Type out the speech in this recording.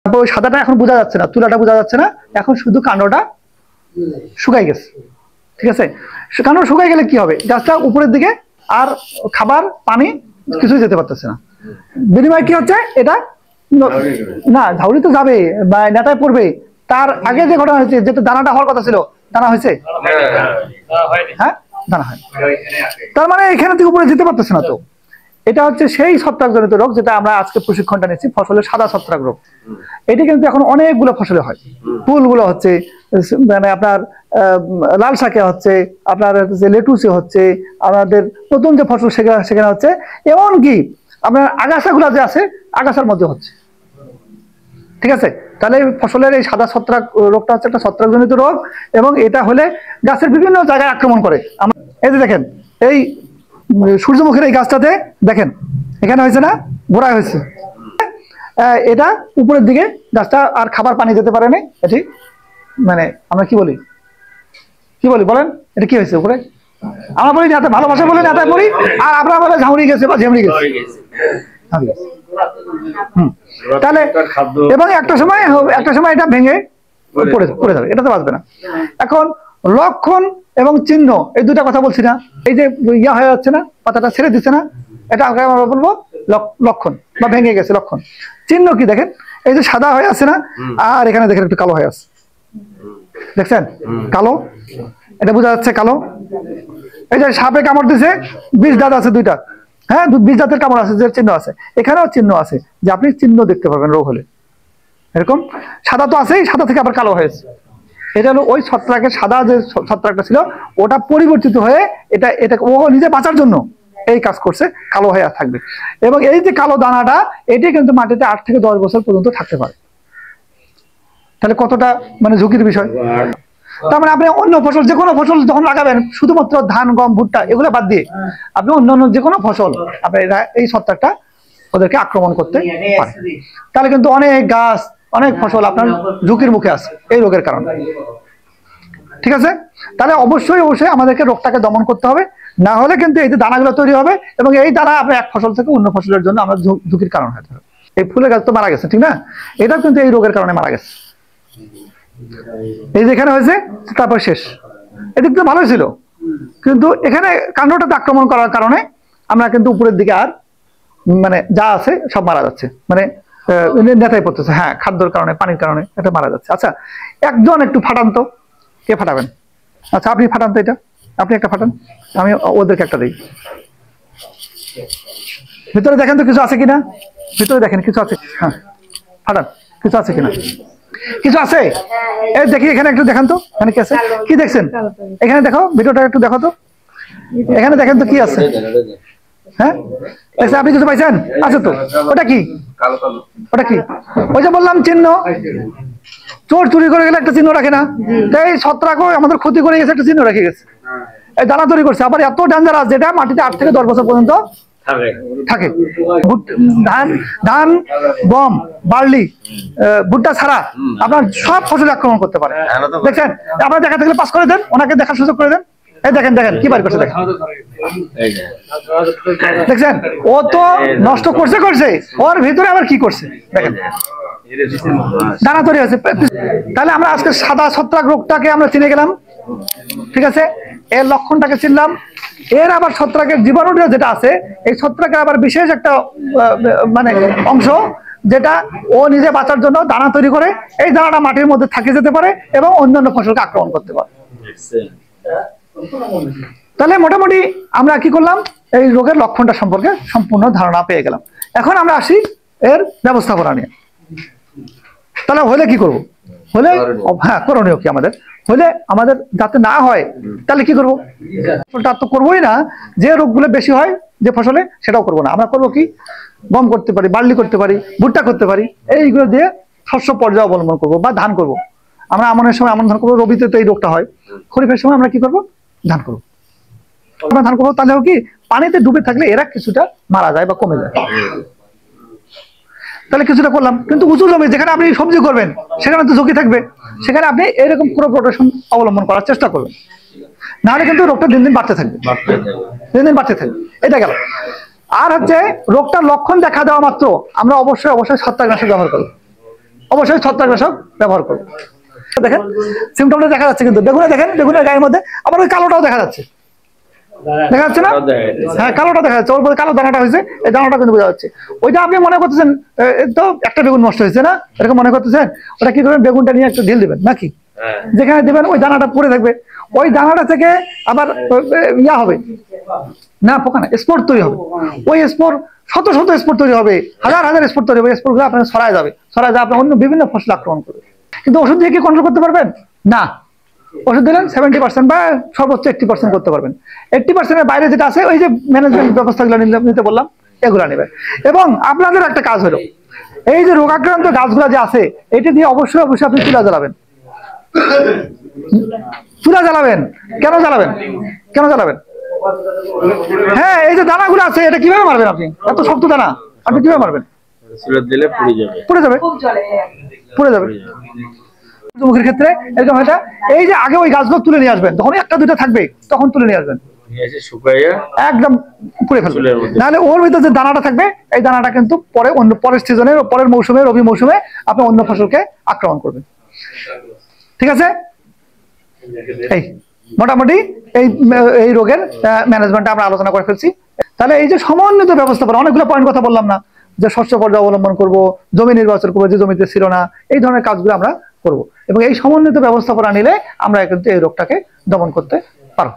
ওই সাদাটা এখন বোঝা যাচ্ছে না, তুলাটা বোঝা যাচ্ছে না, এখন শুধু কাণ্ডটা শুকাই গেছে। ঠিক আছে, কাণ্ড শুকাই গেলে কি হবে, গাছটা উপরের দিকে আর খাবার পানি কিছুই যেতে পারতেছে না। বিনিময় কি হচ্ছে, এটা না ঝাউড়ি তো যাবে বা নেতায় পড়বে। তার আগে যে ঘটনা হয়েছে, যেটা দানাটা হওয়ার কথা ছিল, দানা হয়েছে? হ্যাঁ, দানা হয়। তার মানে এখানে থেকে উপরে যেতে পারতেছে না। তো এটা হচ্ছে সেই ছত্রাকজনিত রোগ যেটা আমরা আজকে প্রশিক্ষণটা নিচ্ছি, ফসলের সাদা ছত্রাক রোগ। এটি কিন্তু এখন অনেকগুলো ফসলে হয়। ফুলগুলো হচ্ছে, মানে আপনার লাল শাকে হচ্ছে, আপনার লেটুসে হচ্ছে, আমাদের নতুন যে ফসল সেখানে হচ্ছে, এমনকি আপনার আগাছাগুলো যে আছে আগাছার মধ্যে হচ্ছে। ঠিক আছে, তাহলে ফসলের এই সাদা ছত্রাক রোগটা হচ্ছে একটা ছত্রাকজনিত রোগ, এবং এটা হলে গাছের বিভিন্ন জায়গায় আক্রমণ করে। এই যে দেখেন, এই সূর্যমুখীর এই গাছটাতে দেখেন এখানে হয়েছে না, গোড়ায় হয়েছে। এটা উপরের দিকে গাছটা আর খাবার পানি যেতে পারে না। এটি মানে আমরা কি বলি বলেন, এটা কি হয়েছে উপরে? আমরা বলি নেতা, ভালোবাসা বলে নেতায় পড়ি, আর আমরা বলে ঝাউড়ি গেছে বা ঝেমড়ি গেছে। তাহলে এবং একটা সময় এটা ভেঙে পড়ে যাবে, এটা তো বাঁচবে না। এখন লক্ষণ এবং চিহ্ন, এই দুটা কথা বলছি না, এই যে ইয়া হয়ে যাচ্ছে না, পাতাটা ছেড়ে দিচ্ছে না, এটা আমরা বলবো লক্ষণ বা ভেঙে গেছে লক্ষণ। চিহ্ন কি দেখেন, এই যে সাদা হয়ে আছে না, আর এখানে দেখেন একটু কালো হয়ে আছে, দেখছেন কালো, এটা বোঝা যাচ্ছে কালো। এই যে সাপে কামড় দিছে, বিষ দাঁত আছে দুইটা, হ্যাঁ বিষ দাঁতের কামড় আছে, যে চিহ্ন আছে, এখানেও চিহ্ন আছে, যে আপনি চিহ্ন দেখতে পাবেন রোগ হলে। এরকম সাদা তো আছেই, সাদা থেকে আবার কালো হয়েছে। এটা হলো ওই ছত্রাকের, সাদা যে ছত্রাকটা ছিল ওটা পরিবর্তিত হয়ে এটা ও নিজে বাঁচার জন্য এই কাজ করছে, কালো হয়ে থাকবে। এবং এই যে কালো দানাটা, এটি কিন্তু মাটিতে 8 থেকে 10 বছর পর্যন্ত থাকতে পারে। তাহলে কতটা মানে ঝুঁকির বিষয়। তার মানে আপনি অন্য ফসল, যে কোনো ফসল যখন লাগাবেন, শুধুমাত্র ধান, গম, ভুট্টা এগুলো বাদ দিয়ে আপনি অন্যান্য যে কোনো ফসল, আপনি এই ছত্রাকটা ওদেরকে আক্রমণ করতে পারে। তাহলে কিন্তু অনেক গাছ, অনেক ফসল আপনার ঝুঁকির মুখে আছে এই রোগের কারণে। ঠিক আছে, তাহলে অবশ্যই আমাদেরকে রোগটাকে দমন করতে হবে, না হলে কিন্তু এই যে দানাগুলো তৈরি হবে, এবং এই দানা আপনার এক ফসল থেকে অন্য ফসলের জন্য আমরা ঝুঁকির কারণ হতে হবে। এই ফুলের গাছ তো মারা গেছে, ঠিক না, এটাও কিন্তু এই রোগের কারণে মারা গেছে। এই যেখানে হয়েছে তারপর শেষ, এদিক তো ভালোই ছিল, কিন্তু এখানে কাণ্ডটাতে আক্রমণ করার কারণে আমরা কিন্তু উপরের দিকে আর মানে যা আছে সব মারা যাচ্ছে, মানে নেতায় পড়তেছে। হ্যাঁ, খাদ্যর কারণে, পানির কারণে এটা মারা যাচ্ছে। আচ্ছা, একজন একটু ফাটান তো, কে ফাটাবেন? আচ্ছা, আপনি ফাটান তো, এটা আপনি একটা ফাটান, আমি ওদেরকে একটা দিই। ভিতরে দেখেন তো কিছু আছে কিনা, ভিতরে দেখেন কিছু আছে। হ্যাঁ, ফাটান, কিছু আছে কিনা, কিছু আছে? এই দেখি এখানে একটু দেখান তো, এখানে কি আছে, কি দেখছেন? এখানে দেখো, ভিডিওটা একটু দেখো তো, এখানে দেখেন তো কি আছে। হ্যাঁ, আপনি কিছু পাইছেন? আছে তো, ওটা কি? ওটা কি? ওই যে বললাম চিহ্ন, চোর চুরি করে গেলে একটা চিহ্ন রাখে না? এই ছত্রাকও আমাদের ক্ষতি করে গেছে, একটা চিহ্ন রেখে গেছে, এই দানা তৈরি করছে। আবার এত ডেঞ্জারাস, যেটা মাটিতে 8 থেকে 10 বছর পর্যন্ত থাকে। ধান, গম, বার্লি, ভুট্টা ছাড়া আপনার সব ফসলে আক্রমণ করতে পারে। দেখছেন, আপনার দেখা থাকলে পাস করে দেন, ওনাকে দেখার সুযোগ করে দেন। এই দেখেন কি বাড়ি করছে, দেখেন, দেখছেন ও তো নষ্ট করছে, ওর ভিতরে আবার কি করছে দেখেন, দানা তৈরি হয়েছে। তাহলে আমরা আজকে সাদা ছত্রাক রোগটাকে আমরা চিনে গেলাম। ঠিক আছে, এর লক্ষণটাকে চিনলাম। এর আবার ছত্রাকের জীবাণুটা যেটা আছে, এই ছত্রাকের আবার বিশেষ একটা মানে অংশ, যেটা ও নিজে বাঁচার জন্য দানা তৈরি করে। এই দানাটা মাটির মধ্যে থাকে যেতে পারে এবং অন্যান্য ফসলকে আক্রমণ করতে পারে। তাহলে মোটামুটি আমরা কি করলাম, এই রোগের লক্ষণটা সম্পর্কে সম্পূর্ণ ধারণা পেয়ে গেলাম। এখন আমরা আসি এর ব্যবস্থাপনা নিয়ে। তাহলে হলে কি করব, হলে হ্যাঁ করণীয় কি আমাদের, হলে আমাদের যাতে না হয় তাহলে কি করবো? ফসলটা তো করবোই না, যে রোগগুলো বেশি হয় যে ফসলে সেটাও করবো না। আমরা করবো কি, গম করতে পারি, বার্লি করতে পারি, ভুট্টা করতে পারি, এইগুলো দিয়ে শস্য পর্যায় অবলম্বন করবো। বা ধান করবো, আমরা আমনের সময় আমন ধান করবো, রবিতে তো এই রোগটা হয়, খরিফের সময় আমরা কি করবো, ধান করবো। আমরা ধান করবো, তাহলেও কি পানিতে ডুবে থাকলে এরা কিছুটা মারা যায় বা কমে যায়। তাহলে কিছুটা করলাম, কিন্তু উঁচু জমি যেখানে আপনি সবজি করবেন সেখানে তো ঝুঁকি থাকবে, সেখানে আপনি এরকম ক্রপ রোটেশন অবলম্বন করার চেষ্টা করবেন, নাহলে কিন্তু রোগটা দিন দিন বাড়তে থাকবে, এটা গেল। আর হচ্ছে রোগটার লক্ষণ দেখা দেওয়া মাত্র আমরা অবশ্যই ছত্রাকনাশক ব্যবহার করবো, অবশ্যই ছত্রাকনাশক ব্যবহার করবো। দেখেন সিমটমটা দেখা যাচ্ছে, কিন্তু বেগুনে দেখেন, বেগুনের গায়ের মধ্যে আবার ওই কালোটাও দেখা যাচ্ছে, দেখা যাচ্ছে না? হ্যাঁ, কালোটা দেখা যাচ্ছে, ওর মধ্যে কালো দানাটা হয়েছে, এই দানাটা কিন্তু বোঝা যাচ্ছে। ওইটা আপনি মনে করতেছেন তো একটা বেগুন নষ্ট হয়েছে না, এরকম মনে করতেছেন, ওটা কি করবেন, বেগুনটা নিয়ে একটু ঢিল দিবেন নাকি, যেখানে দিবেন ওই দানাটা পড়ে থাকবে, ওই দানাটা থেকে আবার ইয়া হবে না, পোকা না, স্পোর তৈরি হবে। ওই স্পোর শত শত স্পোর তৈরি হবে, হাজার হাজার স্পোর তৈরি হবে, স্পোরগুলো আপনার ছড়ায় যাবে, আপনার অন্য বিভিন্ন ফসল আক্রমণ করবে। কিন্তু ওষুধ দিয়ে কি কন্ট্রোল করতে পারবেন না? ওষুধ দিলেন 70% বা সর্বোচ্চ 80% করতে পারবেন। 80%-এর বাইরে যেটা আছে, ওই যে ম্যানেজমেন্ট ব্যবস্থাগুলো নিতে বললাম, এগুলো নেবেন। এবং আপনাদের একটা কাজ হলো, এই যে রোগাক্রান্ত গাছগুলো যে আছে, এটা দিয়ে অবশ্যই অবশ্যই আপনি চুলা জ্বালাবেন। চুলা জ্বালাবেন, কেন জ্বালাবেন, কেন জ্বালাবেন? হ্যাঁ, এই যে দানাগুলো আছে, এটা কিভাবে মারবেন আপনি? এত শক্ত দানা আপনি কিভাবে মারবেন? পুড়ে যাবে, পুড়ে যাবে। মুখের ক্ষেত্রে এরকম হয়, এই যে আগে ওই গাছগুলো তুলে নিয়ে আসবেন, তখন একটা দুটো থাকবে, তখন তুলে নিয়ে আসবেন, একদম পুড়ে ফেলবেন। নাহলে ওর ভিতরে যে দানাটা থাকবে, এই দানাটা কিন্তু পরের সিজনে, পরের মৌসুমে, রবি মৌসুমে আপনি অন্য ফসলকে আক্রমণ করবেন। ঠিক আছে? এই মোটামুটি এই রোগের ম্যানেজমেন্ট আমরা আলোচনা করে ফেলছি। তাহলে এই যে সমন্বিত ব্যবস্থাপনা, অনেকগুলো পয়েন্ট কথা বললাম না, যে শস্য পর্যায় অবলম্বন করব, জমি নির্বাচন করবো যে জমিতে ছিল না, এই ধরনের কাজগুলো আমরা করব। এবং এই সমন্বিত ব্যবস্থাপনা নিলে আমরা কিন্তু এই রোগটাকে দমন করতে পারবো।